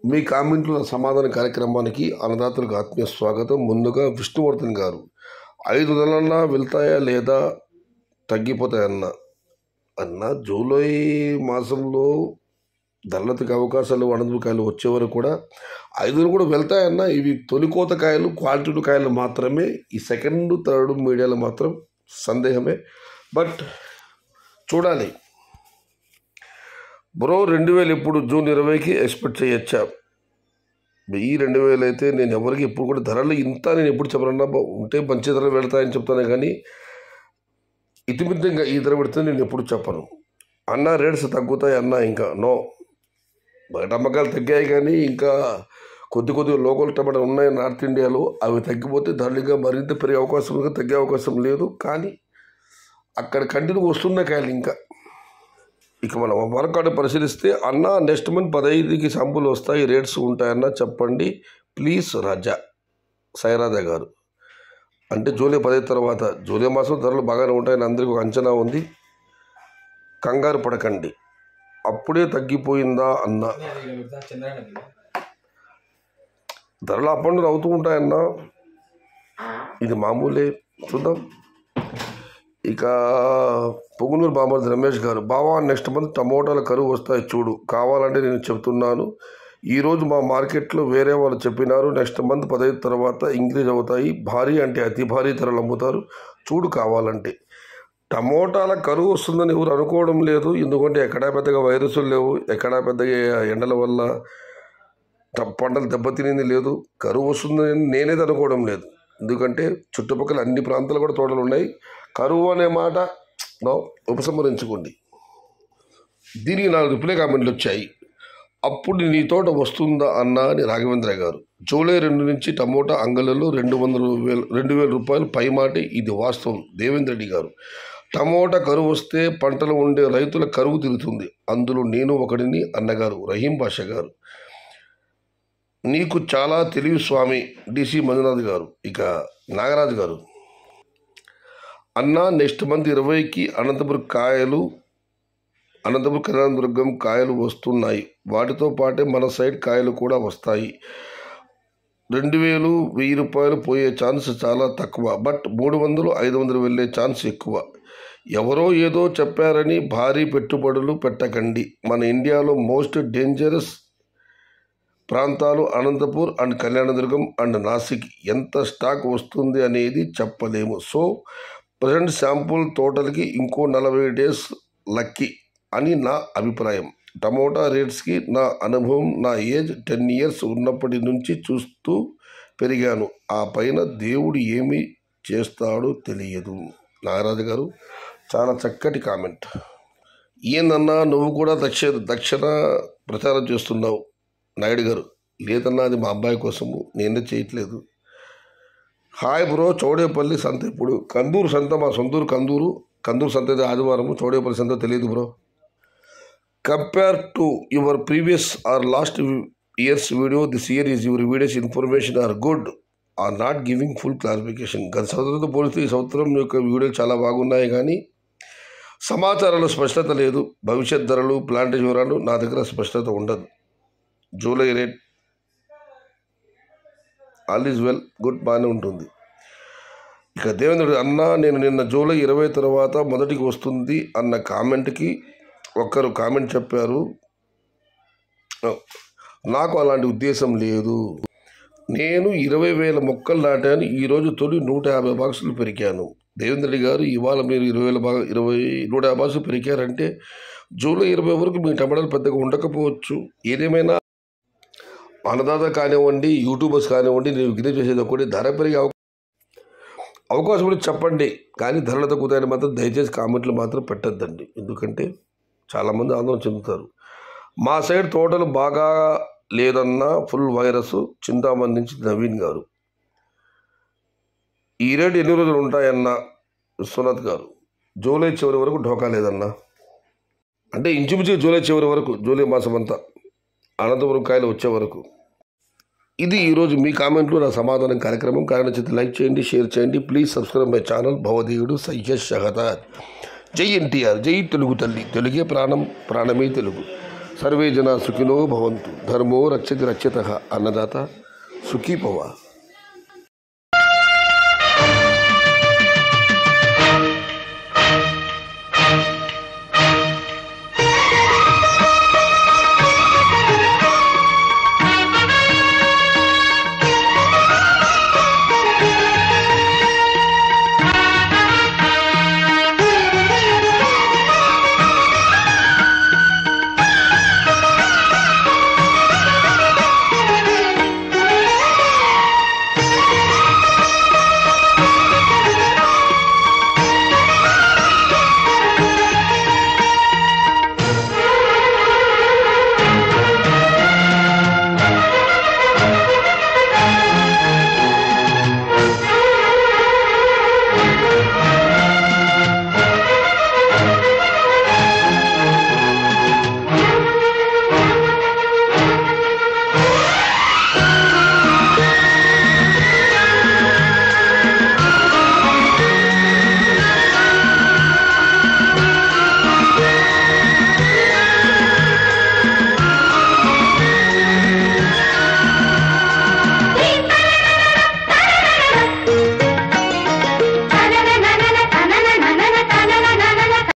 మీ కామెంట్లో సమాధాన కార్యక్రమానికి అన్నదాతలకు ఆత్మీయ స్వాగతం. ముందుగా విష్ణువర్ధన్ గారు 5 నెలలన్నా వెళ్తాయా లేదా తగ్గిపోతాయన్న జూలై మాసంలో ధరలకి అవకాశాలు అనంతకాయలు వచ్చే వరకు కూడా 5 కూడా వెళ్తాయన్న. ఇవి తొలికోత కాయలు, క్వాలిటీ కాయలు మాత్రమే. ఈ సెకండ్ థర్డ్ మీడియాలో మాత్రం సందేహమే. బట్ చూడాలి బ్రో. 2000 ఇప్పుడు జూన్ 20కి ఎక్స్పెక్ట్ చేయొచ్చా? ఈ 2000 అయితే నేను ఎవరికి ఎప్పుడు కూడా ధరలు ఇంత నేను ఎప్పుడు చెప్పనన్నా, ఉంటే మంచి ధరలు వెళ్తాయని చెప్తాను, కానీ ఇతిమితంగా ఈ ధర పెడితే నేను ఎప్పుడు చెప్పను. అన్న రేట్స్ తగ్గుతాయి అన్న, ఇంకా నో. బయట అమ్మకాలు తగ్గాయి, కానీ ఇంకా కొద్దిగా లోకల్ టమాటా ఉన్నాయి నార్త్ ఇండియాలో. అవి తగ్గిపోతే ధరలుగా మరింత పెరిగే అవకాశం ఉంది, తగ్గే అవకాశం లేదు. కానీ అక్కడ కంటిన్యూ వస్తున్న కాయలు ఇంకా. ఇక మనం మార్కెట్ పరిశీలిస్తే, అన్న నెక్స్ట్ మంత్ 15కి శాంపుల్ వస్తాయి, రేట్స్ ఉంటాయన్న చెప్పండి ప్లీజ్ రాజా సాయిరాజా గారు. అంటే జూలై 15 తర్వాత, జూలై మాసం ధరలు బాగానే ఉంటాయని అందరికీ ఒక అంచనా ఉంది. కంగారు పడకండి, అప్పుడే తగ్గిపోయిందా అన్న. ధరలు అప్ అండ్ డౌన్ అవుతూ ఉంటాయన్న, ఇది మామూలే. చూద్దాం. ఇక పొంగునూరు బామర్ది రమేష్ గారు, బావా నెక్స్ట్ మంత్ టమోటాల కరువు వస్తాయి చూడు, కావాలంటే నేను చెప్తున్నాను. ఈరోజు మా మార్కెట్లో వేరే వాళ్ళు చెప్పినారు, నెక్స్ట్ మంత్ 15 తర్వాత ఇంక్రీజ్ అవుతాయి, భారీ అంటే అతి భారీ ధరలు అమ్ముతారు చూడు కావాలంటే. టమోటాల కరువు వస్తుందని ఎవరు అనుకోవడం లేదు, ఎందుకంటే ఎక్కడా పెద్దగా వైరస్లు లేవు, ఎక్కడా పెద్దగా ఎండల వల్ల పంటలు దెబ్బతినింది లేదు. కరువు వస్తుందని నేనేది అనుకోవడం లేదు, ఎందుకంటే చుట్టుపక్కల అన్ని ప్రాంతాలు కూడా తోటలు ఉన్నాయి. కరువు అనే మాట ఉపసంహరించుకోండి. దీనికి 4 రిప్లై కామెంట్లు వచ్చాయి. అప్పుడు నీ తోట వస్తుందా అన్న అని రాఘవేంద్ర గారు. జూలై 2 నుంచి టమోటా అంగళ్ళలో 2,000 రూపాయలు పైమాట, ఇది వాస్తవం. దేవేంద్ర రెడ్డి గారు, టమోటా కరువు వస్తే పంటలు ఉండే రైతుల కరువు తిరుగుతుంది, అందులో నేను ఒకడిని అన్నగారు. రహీం బాషా గారు, నీకు చాలా తెలివి స్వామి. డిసి మంజునాథ్ గారు. ఇక నాగరాజు గారు, అన్న నెక్స్ట్ మంత్ 20కి అనంతపురం కళ్యాణదుర్గం కాయలు వస్తున్నాయి, వాటితో పాటే మన సైడ్ కాయలు కూడా వస్తాయి. 2,000 1000 రూపాయలు పోయే ఛాన్స్ చాలా తక్కువ, బట్ 300 500 వెళ్ళే ఛాన్స్ ఎక్కువ. ఎవరో ఏదో చెప్పారని భారీ పెట్టుబడులు పెట్టకండి. మన ఇండియాలో మోస్ట్ డేంజరస్ ప్రాంతాలు అనంతపూర్ అండ్ కళ్యాణదుర్గం అండ్ నాసిక్. ఎంత స్టాక్ వస్తుంది అనేది చెప్పలేము. సో ప్రజెంట్ శాంపుల్ తోటలకి ఇంకో 40 డేస్ లక్కీ అని నా అభిప్రాయం. టమోటా రేట్స్కి నా అనుభవం, నా ఏజ్ 10 ఇయర్స్ ఉన్నప్పటి నుంచి చూస్తూ పెరిగాను. ఆ పైన దేవుడు ఏమి చేస్తాడో తెలియదు. నాగరాజు గారు, చాలా చక్కటి కామెంట్. ఏందన్నా నువ్వు కూడా దక్షిణ ప్రచారం చేస్తున్నావు? నాయుడు గారు, లేదన్నా అది మా అబ్బాయి కోసము, నేనే చేయట్లేదు. హాయ్ బ్రో, చౌడేపల్లి సంత ఇప్పుడు కందూరు సంత, మా సొంతూరు కందూరు సంత అయితే ఆదివారము, చౌడేపల్లి సంత తెలియదు bro. Compare to your previous or last years video, this year is your videos information are good or not giving full clarification. గత సంవత్సరంతో పోలిస్తే ఈ సంవత్సరం యొక్క వీడియోలు చాలా బాగున్నాయి, కానీ సమాచారంలో స్పష్టత లేదు. భవిష్యత్ ధరలు, ప్లాంటేజ్ వివరాలు నా దగ్గర స్పష్టత ఉండదు. July rate all is well, good, బాగానే ఉంటుంది. ఇక దేవేంద్రుడు, అన్న నేను నిన్న జూలై 20 తర్వాత మొదటికి వస్తుంది అన్న కామెంట్కి ఒక్కరు కామెంట్ చెప్పారు. నాకు అలాంటి ఉద్దేశం లేదు. నేను 20,000 మొక్కలు నాటాను, ఈరోజు తొలి 150 బాక్సులు పెరికాను. దేవేంద్రుడి గారు, ఇవాళ మీరు 150 బాక్సులు పెరికారంటే జూలై 20 వరకు మీ టమాటాలు పెద్దగా ఉండకపోవచ్చు. ఏదేమైనా అన్నదాత కానివ్వండి, యూట్యూబర్స్ కానివ్వండి, నేను విగ్రహం చేసేది ఒకటి, ధర పెరిగే అవకాశం కూడా చెప్పండి, కానీ ధరలు తగ్గుతాయని మాత్రం దయచేసి కామెంట్లు మాత్రం పెట్టద్దండి, ఎందుకంటే చాలామంది ఆందోళన చెందుతారు. మా సైడ్ తోటలు బాగా లేదన్న, ఫుల్ వైరస్. చింతామణి నుంచి నవీన్ గారు, ఈ రేటు ఎన్ని రోజులు ఉంటాయన్న విశ్వనాథ్ గారు. జూలై చివరి వరకు ఢోకా లేదన్న, అంటే ఇంచుమించు జూలై చివరి వరకు, జూలై మాసం అంతా అనంతపురం కాయలు వచ్చే వరకు. ఇది ఈరోజు మీ కామెంట్లు నా సమాధానం కార్యక్రమం. కారణం చేతి లైక్ చేయండి, షేర్ చేయండి. Please subscribe my channel. భవదేవుడు సయ్యద్ షహదాద్. జై ఎన్టీఆర్, జై తెలుగు తల్లి, తెలుగే ప్రాణం, ప్రాణమే తెలుగు. సర్వే జనా సుఖినో భవంతు. ధర్మో రక్షతి రక్షితః. అన్నదాత సుఖీ భవ.